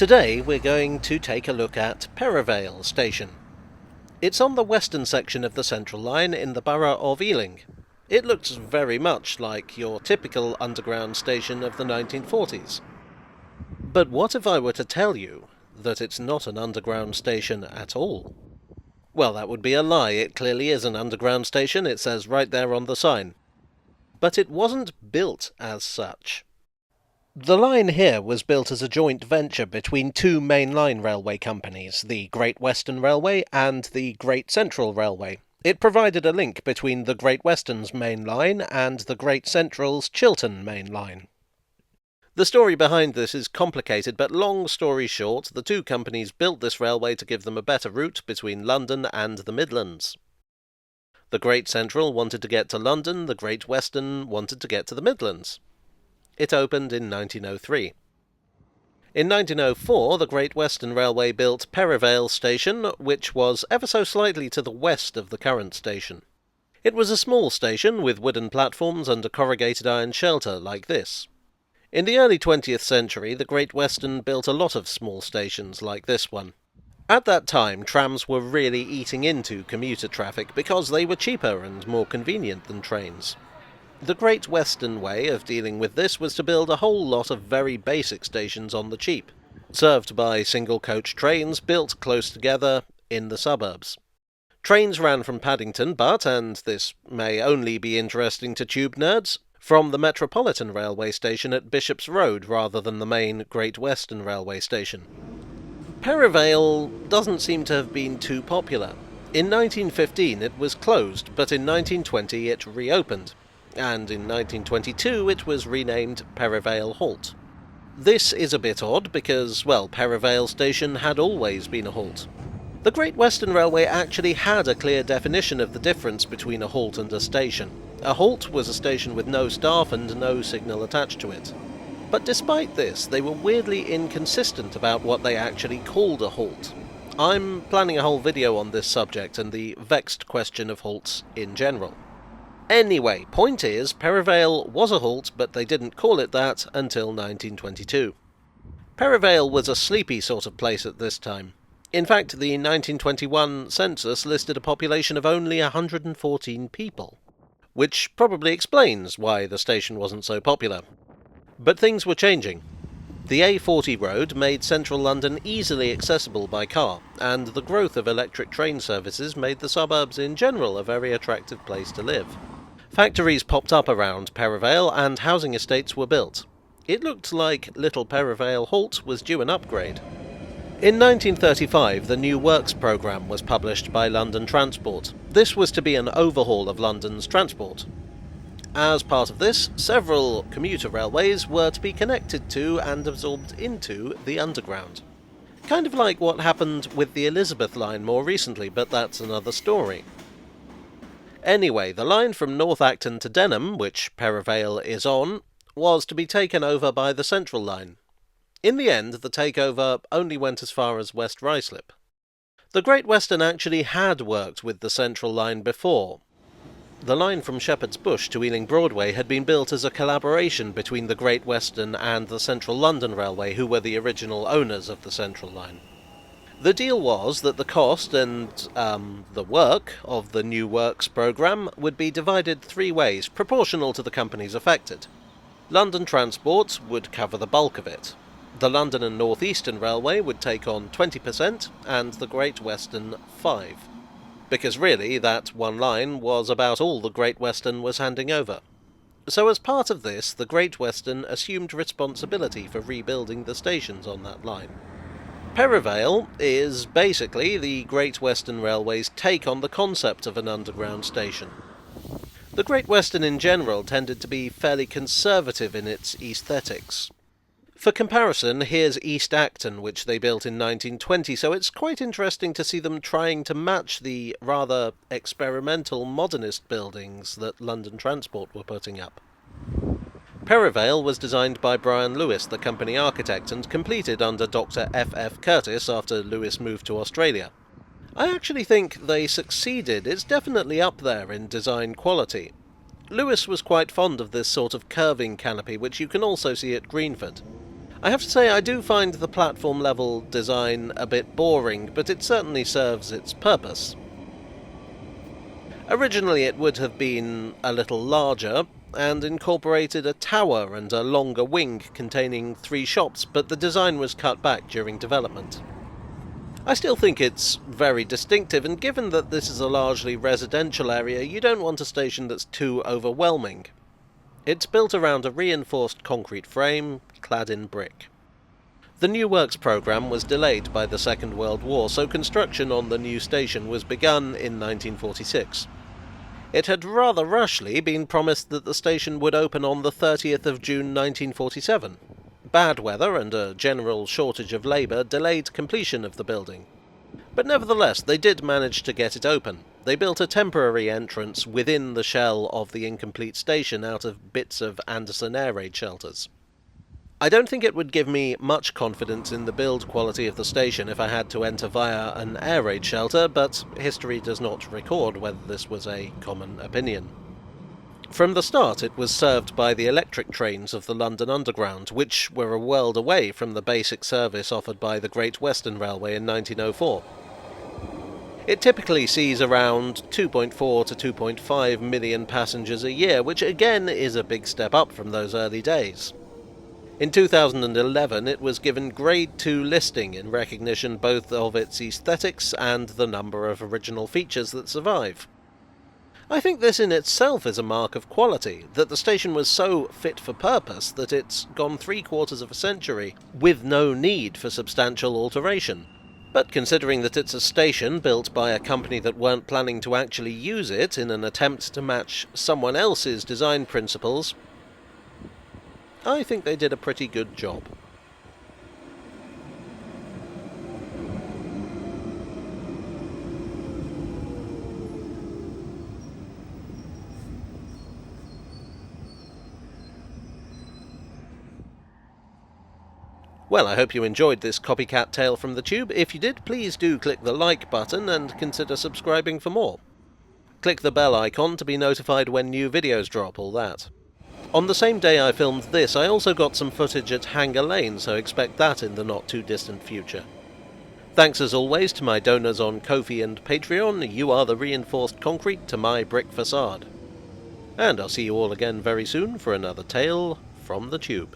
Today we're going to take a look at Perivale Station. It's on the western section of the Central Line in the borough of Ealing. It looks very much like your typical underground station of the 1940s. But what if I were to tell you that it's not an underground station at all? Well, that would be a lie. It clearly is an underground station, it says right there on the sign. But it wasn't built as such. The line here was built as a joint venture between two mainline railway companies, the Great Western Railway and the Great Central Railway. It provided a link between the Great Western's main line and the Great Central's Chiltern main line. The story behind this is complicated, but long story short, the two companies built this railway to give them a better route between London and the Midlands. The Great Central wanted to get to London, the Great Western wanted to get to the Midlands. It opened in 1903. In 1904, the Great Western Railway built Perivale Station, which was ever so slightly to the west of the current station. It was a small station with wooden platforms under corrugated iron shelter like this. In the early 20th century, the Great Western built a lot of small stations like this one. At that time, trams were really eating into commuter traffic because they were cheaper and more convenient than trains. The Great Western way of dealing with this was to build a whole lot of very basic stations on the cheap, served by single-coach trains built close together in the suburbs. Trains ran from Paddington but, and this may only be interesting to tube nerds, from the Metropolitan Railway Station at Bishop's Road rather than the main Great Western Railway Station. Perivale doesn't seem to have been too popular. In 1915 it was closed, but in 1920 it reopened, and in 1922 it was renamed Perivale Halt. This is a bit odd because, well, Perivale Station had always been a halt. The Great Western Railway actually had a clear definition of the difference between a halt and a station. A halt was a station with no staff and no signal attached to it. But despite this, they were weirdly inconsistent about what they actually called a halt. I'm planning a whole video on this subject and the vexed question of halts in general. Anyway, point is, Perivale was a halt, but they didn't call it that until 1922. Perivale was a sleepy sort of place at this time. In fact, the 1921 census listed a population of only 114 people, which probably explains why the station wasn't so popular. But things were changing. The A40 road made central London easily accessible by car, and the growth of electric train services made the suburbs in general a very attractive place to live. Factories popped up around Perivale and housing estates were built. It looked like Little Perivale Halt was due an upgrade. In 1935, the New Works programme was published by London Transport. This was to be an overhaul of London's transport. As part of this, several commuter railways were to be connected to and absorbed into the Underground. Kind of like what happened with the Elizabeth line more recently, but that's another story. Anyway, the line from North Acton to Denham, which Perivale is on, was to be taken over by the Central line. In the end, the takeover only went as far as West Ruislip. The Great Western actually had worked with the Central line before. The line from Shepherd's Bush to Ealing Broadway had been built as a collaboration between the Great Western and the Central London Railway, who were the original owners of the Central line. The deal was that the cost and the work of the New Works programme would be divided three ways, proportional to the companies affected. London Transport would cover the bulk of it. The London and North Eastern Railway would take on 20% and the Great Western 5%. Because really, that one line was about all the Great Western was handing over. So as part of this, the Great Western assumed responsibility for rebuilding the stations on that line. Perivale is basically the Great Western Railway's take on the concept of an underground station. The Great Western in general tended to be fairly conservative in its aesthetics. For comparison, here's East Acton, which they built in 1920, so it's quite interesting to see them trying to match the rather experimental modernist buildings that London Transport were putting up. Perivale was designed by Brian Lewis, the company architect, and completed under Dr. F. Curtis after Lewis moved to Australia. I actually think they succeeded. It's definitely up there in design quality. Lewis was quite fond of this sort of curving canopy, which you can also see at Greenford. I have to say I do find the platform-level design a bit boring, but it certainly serves its purpose. Originally it would have been a little larger, and incorporated a tower and a longer wing containing 3 shops, but the design was cut back during development. I still think it's very distinctive, and given that this is a largely residential area, you don't want a station that's too overwhelming. It's built around a reinforced concrete frame, clad in brick. The new works programme was delayed by the Second World War, so construction on the new station was begun in 1946. It had rather rushly been promised that the station would open on the 30th of June 1947. Bad weather and a general shortage of labour delayed completion of the building. But nevertheless, they did manage to get it open. They built a temporary entrance within the shell of the incomplete station out of bits of Anderson air raid shelters. I don't think it would give me much confidence in the build quality of the station if I had to enter via an air raid shelter, but history does not record whether this was a common opinion. From the start it was served by the electric trains of the London Underground, which were a world away from the basic service offered by the Great Western Railway in 1904. It typically sees around 2.4 to 2.5 million passengers a year, which again is a big step up from those early days. In 2011 it was given Grade 2 listing in recognition both of its aesthetics and the number of original features that survive. I think this in itself is a mark of quality, that the station was so fit for purpose that it's gone 3/4 of a century with no need for substantial alteration. But considering that it's a station built by a company that weren't planning to actually use it in an attempt to match someone else's design principles, I think they did a pretty good job. Well, I hope you enjoyed this copycat tale from the tube. If you did, please do click the like button and consider subscribing for more. Click the bell icon to be notified when new videos drop, all that. On the same day I filmed this, I also got some footage at Hanger Lane, so expect that in the not-too-distant future. Thanks as always to my donors on Ko-fi and Patreon. You are the reinforced concrete to my brick facade. And I'll see you all again very soon for another tale from the tube.